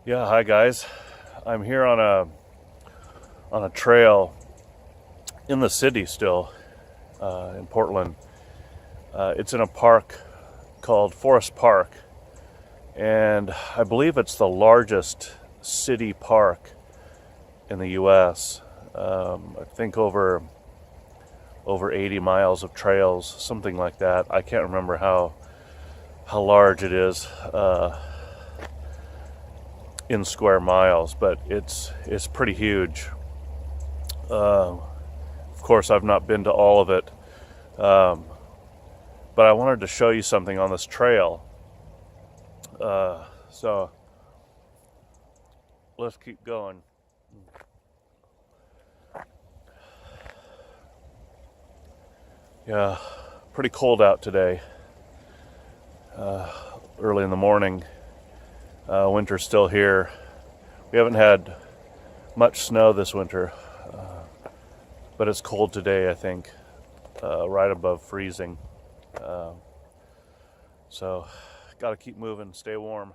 Yeah, hi guys. I'm here on a trail in the city still, in Portland. It's in a park called Forest Park, and I believe it's the largest city park in the U.S. I think over 80 miles of trails, something like that. I can't remember how large it is in square miles, but it's pretty huge. Of course, I've not been to all of it, but I wanted to show you something on this trail. So let's keep going. Yeah, pretty cold out today. Early in the morning. Winter's still here. We haven't had much snow this winter, but it's cold today, I think, right above freezing. So, got to keep moving, stay warm.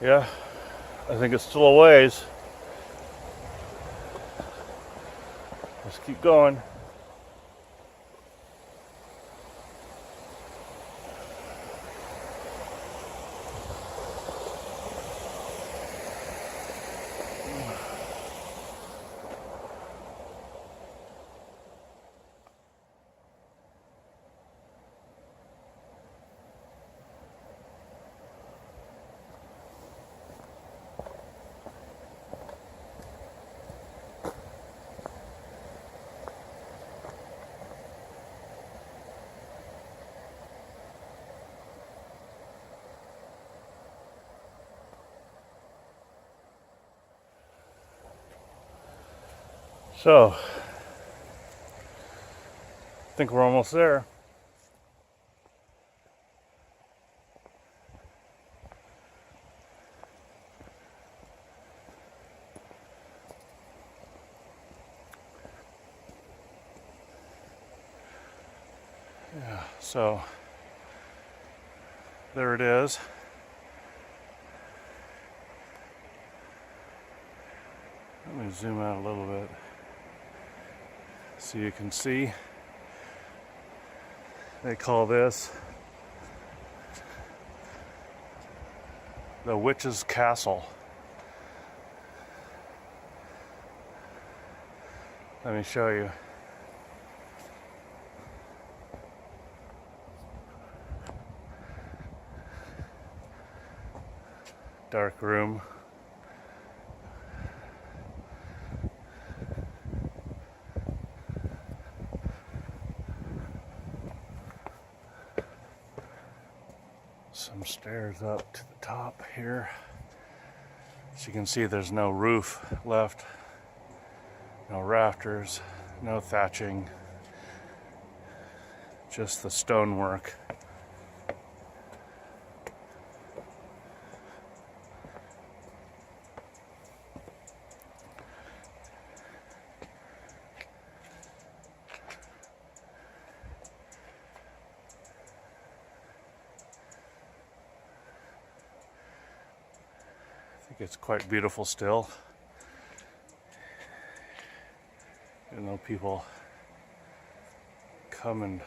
Yeah, I think it's still a ways. Let's keep going. So, I think we're almost there. Yeah, so there it is. Let me zoom out a little bit so you can see. They call this the Witch's Castle. Let me show you. dark room. Some stairs up to the top here. As you can see, there's no roof left, no rafters, no thatching, just the stonework. It's quite beautiful still. You know, people come and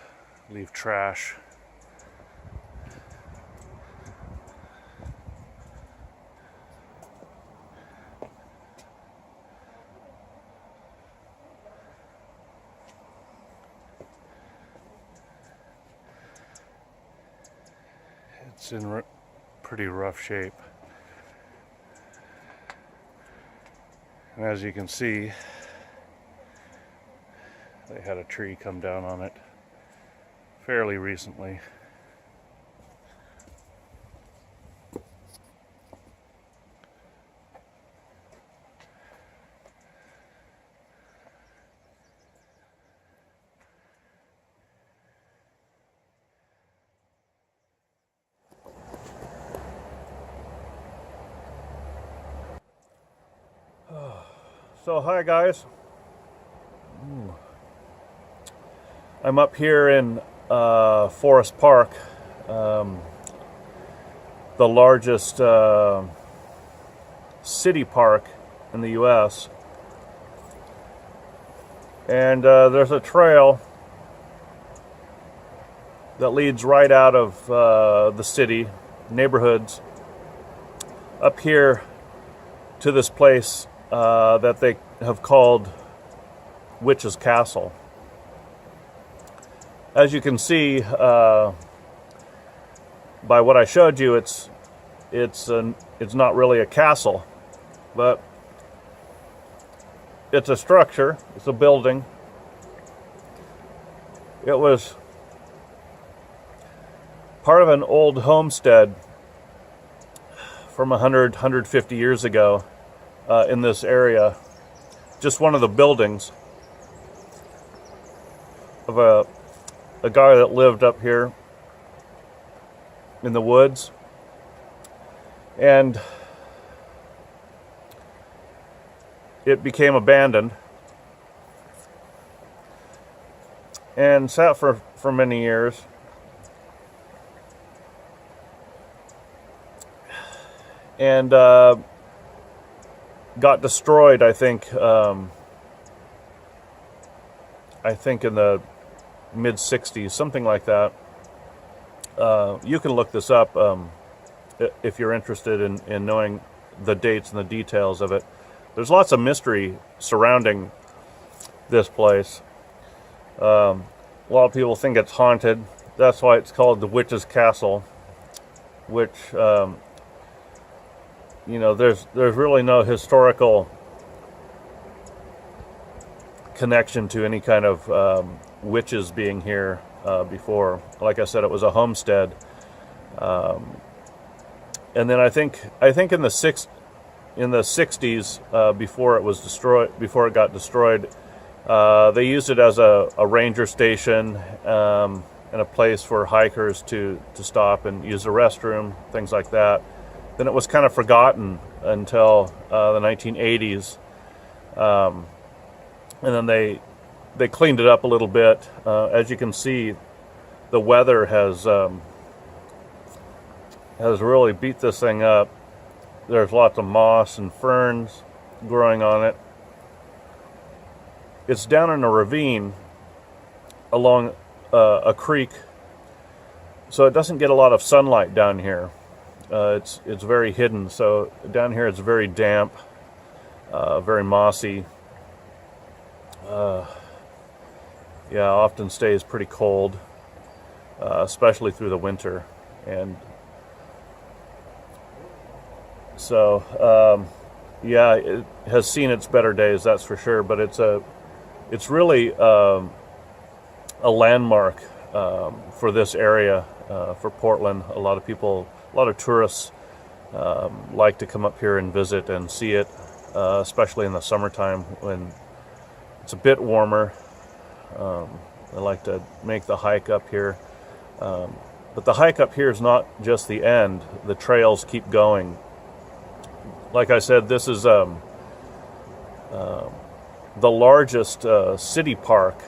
leave trash. It's in pretty rough shape. And as you can see, they had a tree come down on it fairly recently. So hi guys, I'm up here in Forest Park, the largest city park in the US, and there's a trail that leads right out of the city neighborhoods up here to this place that they have called Witch's Castle. As you can see by what I showed you, it's not really a castle, but it's a structure. It's a building. It was part of an old homestead from 150 years ago. In this area, just one of the buildings of a guy that lived up here in the woods, and it became abandoned and sat for many years. And got destroyed, I think in the mid-60s, something like that. You can look this up if you're interested in knowing the dates and the details of it. There's lots of mystery surrounding this place. A lot of people think it's haunted. That's why it's called the Witch's Castle, which you know, there's really no historical connection to any kind of witches being here before. Like I said, it was a homestead, and then I think in the 60s, before it got destroyed, they used it as a ranger station and a place for hikers to stop and use the restroom, things like that. Then it was kind of forgotten until the 1980s, and then they cleaned it up a little bit. As you can see, the weather has really beat this thing up. There's lots of moss and ferns growing on it. It's down in a ravine along a creek, so it doesn't get a lot of sunlight down here. It's very hidden, so down here it's very damp, very mossy. Yeah, often stays pretty cold, especially through the winter. And So yeah, it has seen its better days, that's for sure. But it's really a landmark for this area, for Portland. A lot of people, a lot of tourists like to come up here and visit and see it, especially in the summertime when it's a bit warmer. I like to make the hike up here. But the hike up here is not just the end. The trails keep going. Like I said, this is the largest city park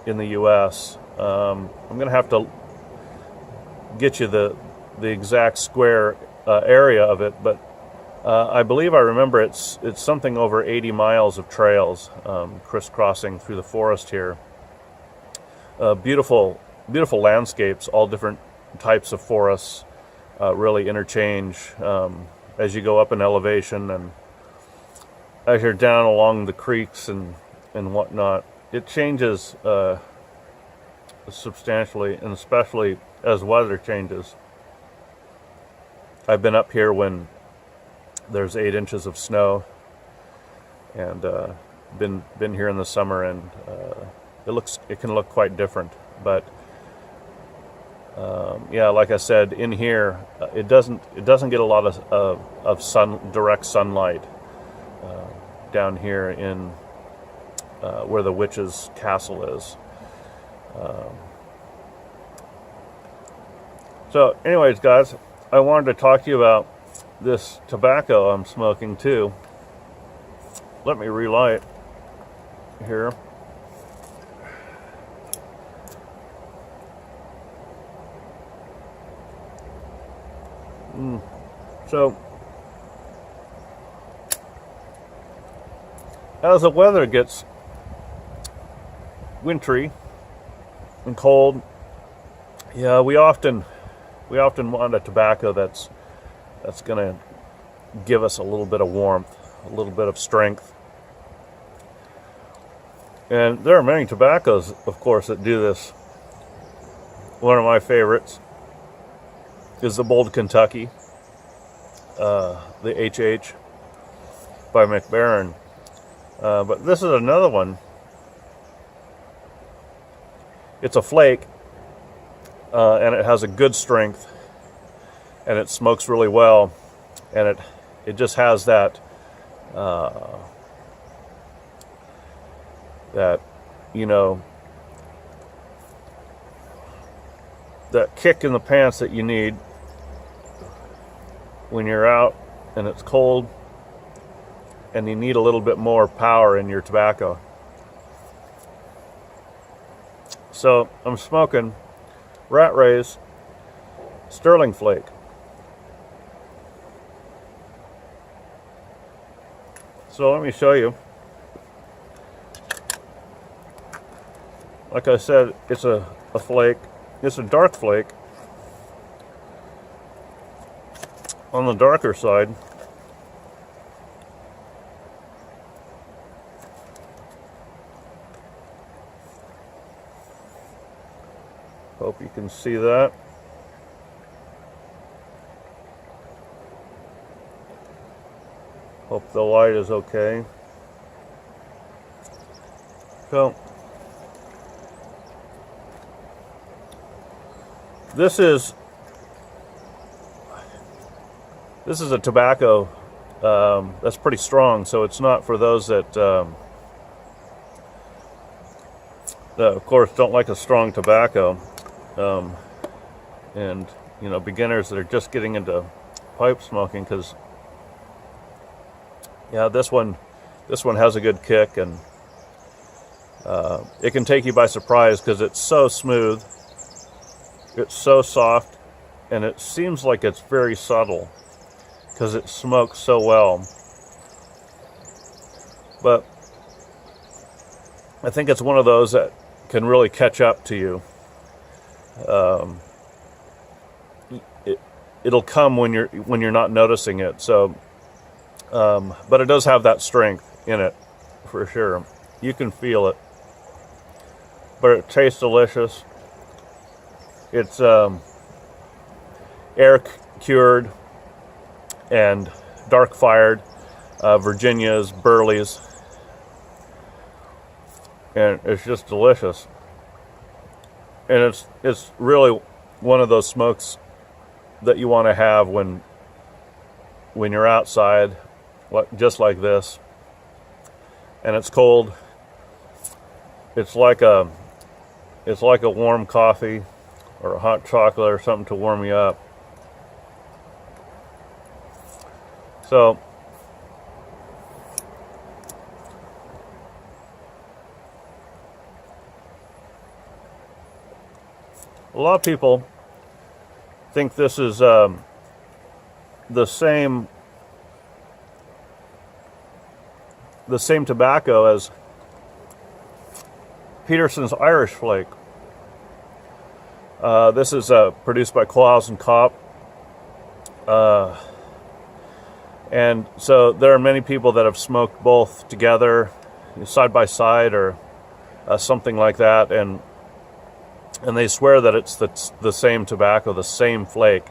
in the U.S. I'm going to have to get you the exact square area of it, but I believe I remember it's something over 80 miles of trails crisscrossing through the forest here. Beautiful landscapes, all different types of forests really interchange as you go up in elevation, and as you're down along the creeks and whatnot. It changes substantially, and especially as weather changes. I've been up here when there's 8 inches of snow, and been here in the summer, and it can look quite different. But yeah, like I said, in here it doesn't get a lot of direct sunlight down here in where the witch's castle is. So anyways, guys, I wanted to talk to you about this tobacco I'm smoking too. Let me relight here. So as the weather gets wintry and cold, yeah, we often want a tobacco that's going to give us a little bit of warmth, a little bit of strength. And there are many tobaccos, of course, that do this. One of my favorites is the Bold Kentucky, the HH by McBaron. But this is another one. It's a flake, and it has a good strength, and it smokes really well, and it just has that that kick in the pants that you need when you're out and it's cold and you need a little bit more power in your tobacco. So I'm smoking Rattrays Stirling Flake. So let me show you. Like I said, it's a flake. It's a dark flake. On the darker side, hope you can see that. Hope the light is okay. So this is a tobacco that's pretty strong, so it's not for those that of course don't like a strong tobacco, and beginners that are just getting into pipe smoking, because yeah, this one has a good kick, and it can take you by surprise because it's so smooth, it's so soft, and it seems like it's very subtle because it smokes so well. But I think it's one of those that can really catch up to you. It'll come when you're not noticing it. So, but it does have that strength in it for sure. You can feel it, but it tastes delicious. It's air cured, and dark fired, Virginias, Burleys, and it's just delicious. And it's really one of those smokes that you want to have when you're outside, just like this, and it's cold. It's like a warm coffee or a hot chocolate or something to warm you up. So a lot of people think this is the same tobacco as Peterson's Irish Flake. This is produced by Coles and Cop, and so there are many people that have smoked both together, side by side, or something like that, and they swear that it's the same tobacco, the same flake.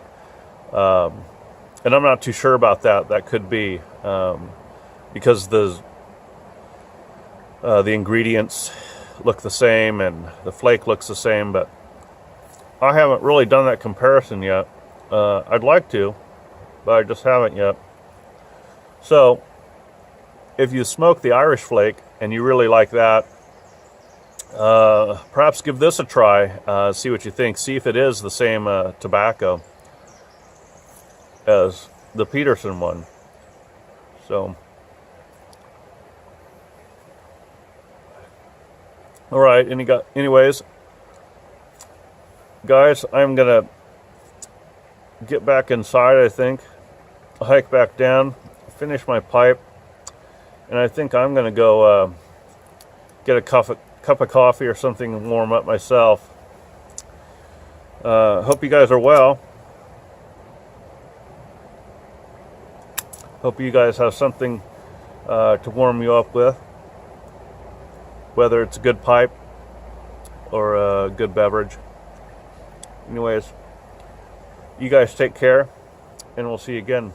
And I'm not too sure about that. That could be because the ingredients look the same and the flake looks the same, but I haven't really done that comparison yet. I'd like to, but I just haven't yet. So if you smoke the Irish Flake and you really like that, perhaps give this a try, see what you think, see if it is the same tobacco as the Peterson one. So, all right, anyways, guys, I'm gonna get back inside, I think, hike back down, finish my pipe, and I think I'm gonna go get a cup of coffee or something and warm up myself. Hope you guys are well. Hope you guys have something to warm you up with, whether it's a good pipe or a good beverage. Anyways, you guys take care, and we'll see you again.